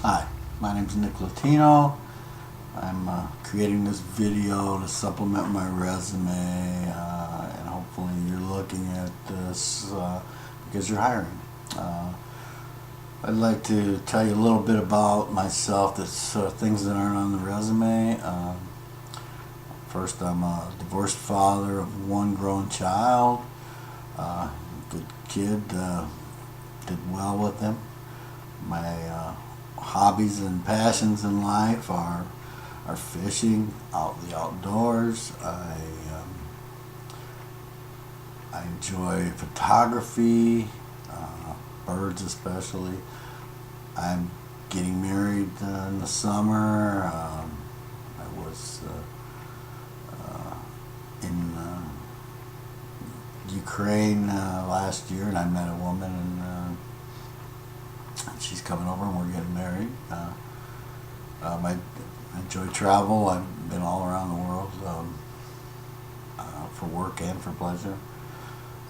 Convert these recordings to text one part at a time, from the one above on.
Hi, my name is Nick Latino. I'm creating this video to supplement my resume, and hopefully you're looking at this because you're hiring. Uh, I'd like to tell you a little bit about myself, that's things that aren't on the resume. First, I'm a divorced father of one grown child. Good kid, did well with him. My hobbies and passions in life are fishing, the outdoors. I enjoy photography, birds especially. I'm getting married in the summer. I was in Ukraine last year, and I met a woman, and she's coming over, and we're getting married. I enjoy travel. I've been all around the world for work and for pleasure.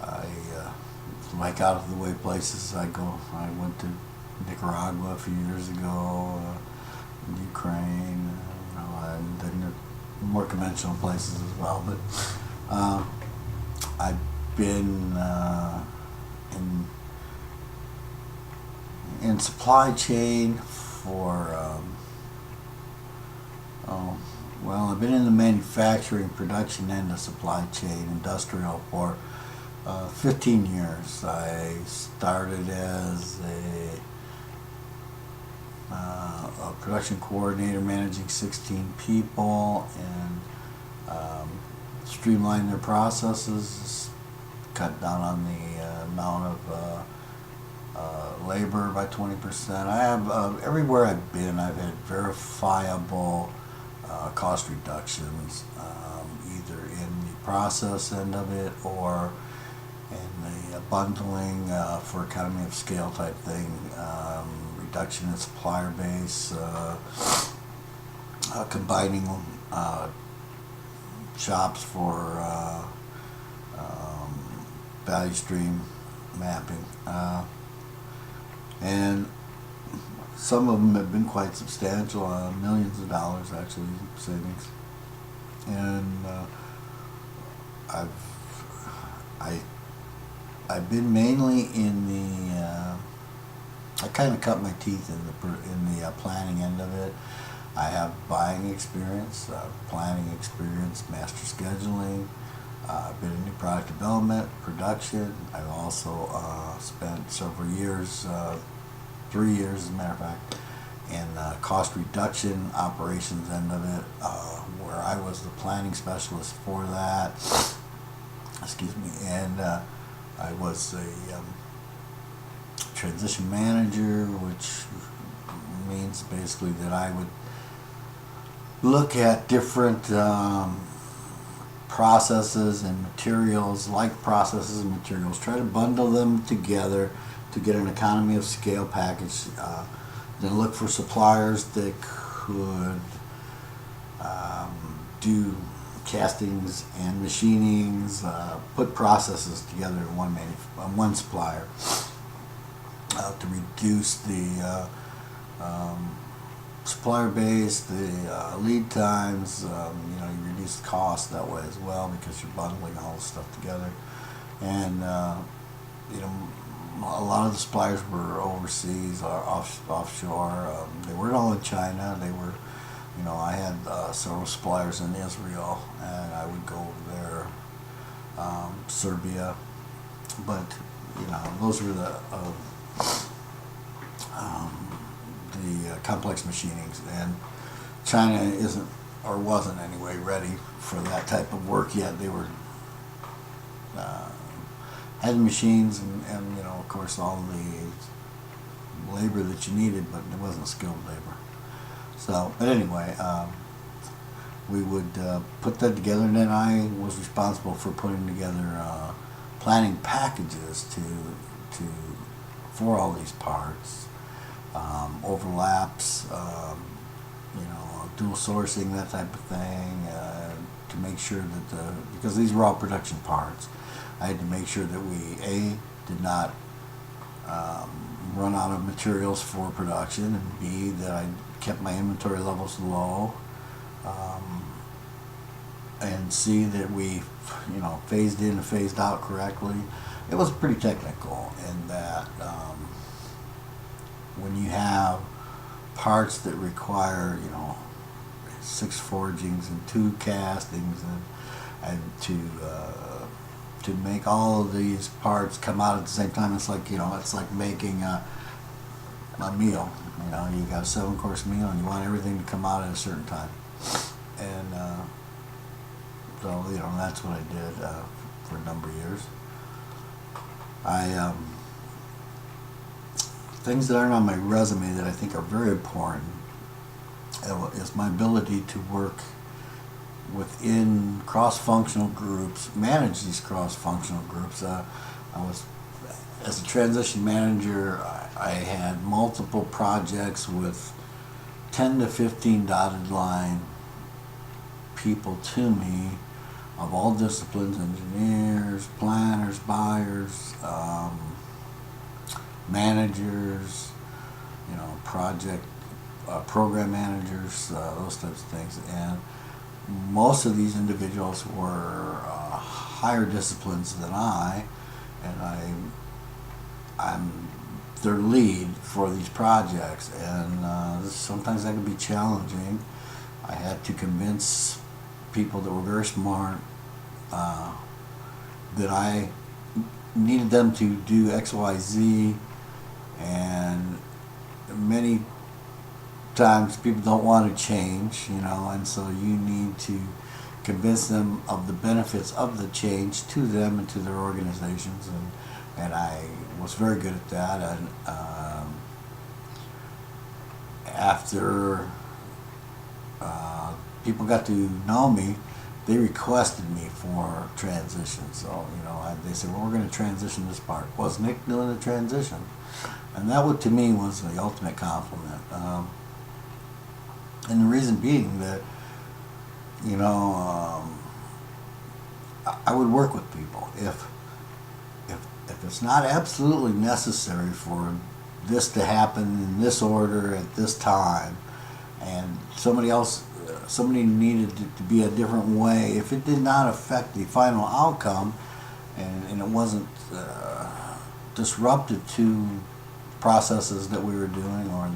I like out of the way places. I went to Nicaragua a few years ago, Ukraine, and then more conventional places as well. But I've been in supply chain for I've been in the manufacturing, production, and the supply chain, industrial for 15 years. I started as a production coordinator managing 16 people, and streamlined their processes, cut down on the amount of labor by 20%. I have everywhere I've been, I've had verifiable cost reductions, either in the process end of it or in the bundling for economy of scale type thing, reduction in supplier base, combining shops for value stream mapping. And some of them have been quite substantial, millions of dollars actually savings. And I I've been mainly in the I kind of cut my teeth in the planning end of it. I have buying experience, planning experience, master scheduling. I've been in new product development, production. I've also spent several years, 3 years as a matter of fact, in cost reduction operations end of it, where I was the planning specialist for that. Excuse me, and I was a transition manager, which means basically that I would look at different processes and materials, like processes and materials, try to bundle them together to get an economy of scale package. Then look for suppliers that could do castings and machinings, put processes together in one supplier to reduce the supplier base, the lead times. You reduce the cost that way as well because you're bundling all this stuff together. And a lot of the suppliers were overseas or offshore. They weren't all in China. They were, I had several suppliers in Israel, and I would go over there, Serbia. But those were the complex machinings, and China isn't, or wasn't anyway, ready for that type of work yet. They were had machines and of course all the labor that you needed, but it wasn't skilled labor. So, but anyway, we would put that together, and then I was responsible for putting together planning packages for all these parts, overlaps, dual sourcing, that type of thing, to make sure that because these were all production parts, I had to make sure that we did not run out of materials for production, and B, that I kept my inventory levels low, and C, that we, phased in and phased out correctly. It was pretty technical in that when you have parts that require, 6 forgings and 2 castings, and to make all of these parts come out at the same time, it's like making a meal. You got a 7-course meal, and you want everything to come out at a certain time, and so that's what I did for a number of years. Things that aren't on my resume that I think are very important is my ability to work within cross-functional groups, manage these cross-functional groups. As a transition manager, I had multiple projects with 10 to 15 dotted line people to me of all disciplines: engineers, planners, buyers, managers, project program managers, those types of things. And most of these individuals were higher disciplines than I, and I'm their lead for these projects, and sometimes that could be challenging. I had to convince people that were very smart that I needed them to do X, Y, Z, and many times people don't want to change, and so you need to convince them of the benefits of the change to them and to their organizations, and I was very good at that. And after people got to know me, they requested me for transition. So they said, "Well, we're going to transition this part." Was Nick doing the transition? And that, to me, was the ultimate compliment. And the reason being that, I would work with people. If it's not absolutely necessary for this to happen in this order at this time, and somebody needed it to be a different way, if it did not affect the final outcome, and it wasn't disruptive to processes that we were doing, or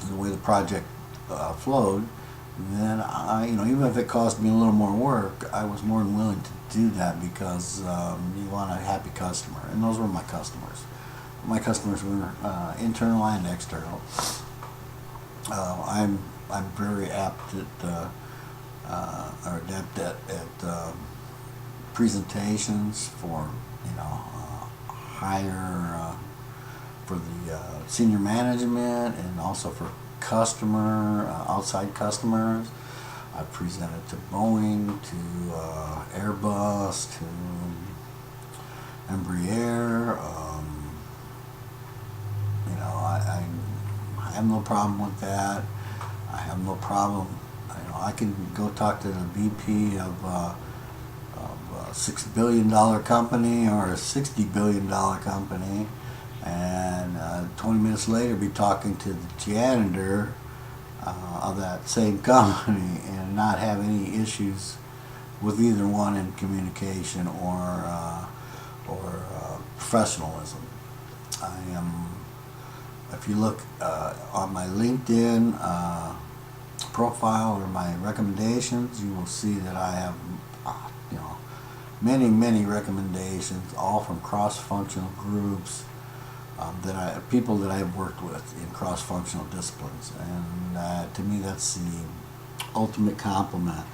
the way the project flowed, then even if it cost me a little more work, I was more than willing to do that, because you want a happy customer, and those were my customers. My customers were internal and external. I'm very apt at or adept at presentations for higher for the senior management, and also for outside customers. I presented to Boeing, to Airbus, to Embraer. I have no problem with that. I have no problem. I can go talk to the VP of a $6 billion company or a $60 billion company, and 20 minutes later be talking to the janitor of that same company, and not have any issues with either one in communication or professionalism. If you look on my LinkedIn profile or my recommendations, you will see that I have many recommendations, all from cross-functional groups, people that I have worked with in cross-functional disciplines, and to me that's the ultimate compliment.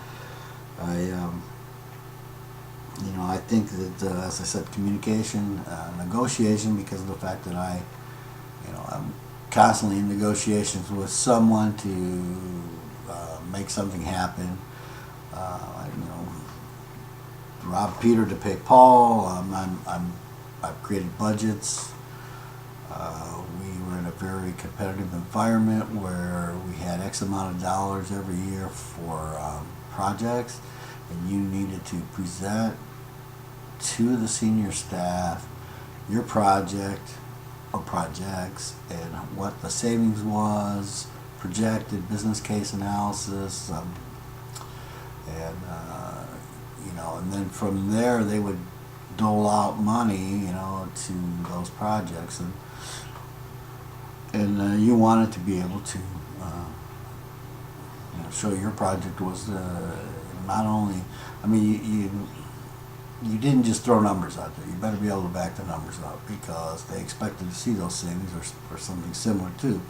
I think that, as I said, communication, negotiation, because of the fact that I'm constantly in negotiations with someone to make something happen. Rob Peter to pay Paul. I've created budgets. We were in a very competitive environment where we had X amount of dollars every year for projects, and you needed to present to the senior staff your project or projects and what the savings was, projected business case analysis, and and then from there they would dole out money, to those projects, and you wanted to be able to show your project was not only, I mean, you didn't just throw numbers out there. You better be able to back the numbers up because they expected to see those savings or something similar too.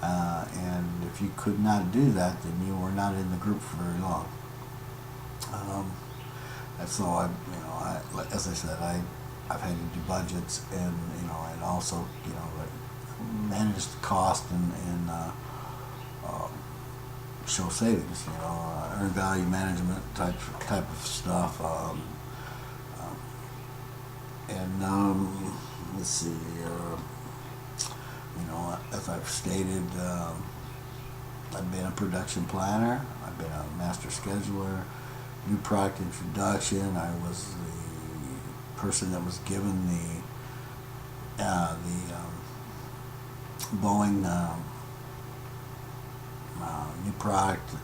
And if you could not do that, then you were not in the group for very long. And so as I said, I've had to do budgets and also like manage the cost and show savings, earned value management type of stuff. Let's see. As I've stated, I've been a production planner. I've been a master scheduler. New product introduction. I was the person that was given the Boeing new product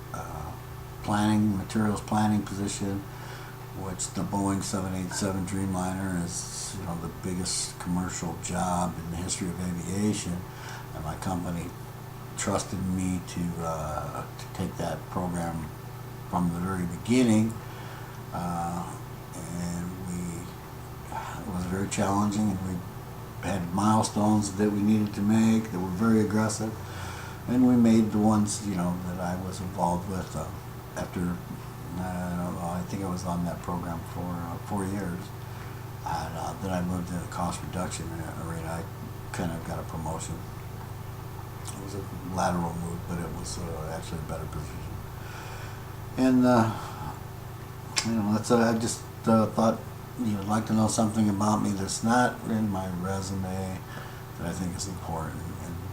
planning, materials planning position, which the Boeing 787 Dreamliner is, the biggest commercial job in the history of aviation, and my company trusted me to take that program from the very beginning, and it was very challenging, and we had milestones that we needed to make that were very aggressive, and we made the ones that I was involved with after I think I was on that program for 4 years, and then I moved to the cost reduction arena. I kind of got a promotion. It was a lateral move, but it was actually a better position. And that's I just thought you'd like to know something about me that's not in my resume that I think is important,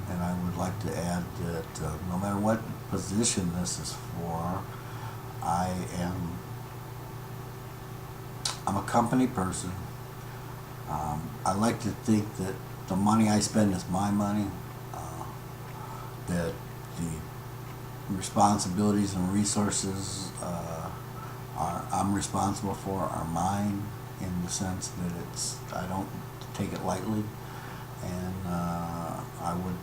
and I would like to add that no matter what position this is for, I'm a company person. I like to think that the money I spend is my money, that the responsibilities and resources I'm responsible for are mine, in the sense that I don't take it lightly, and I would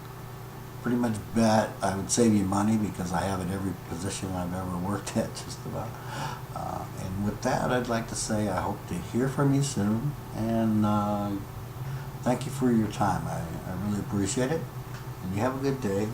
pretty much bet I would save you money because I have at every position I've ever worked at, just about. And with that, I'd like to say I hope to hear from you soon, and thank you for your time. I really appreciate it, and you have a good day.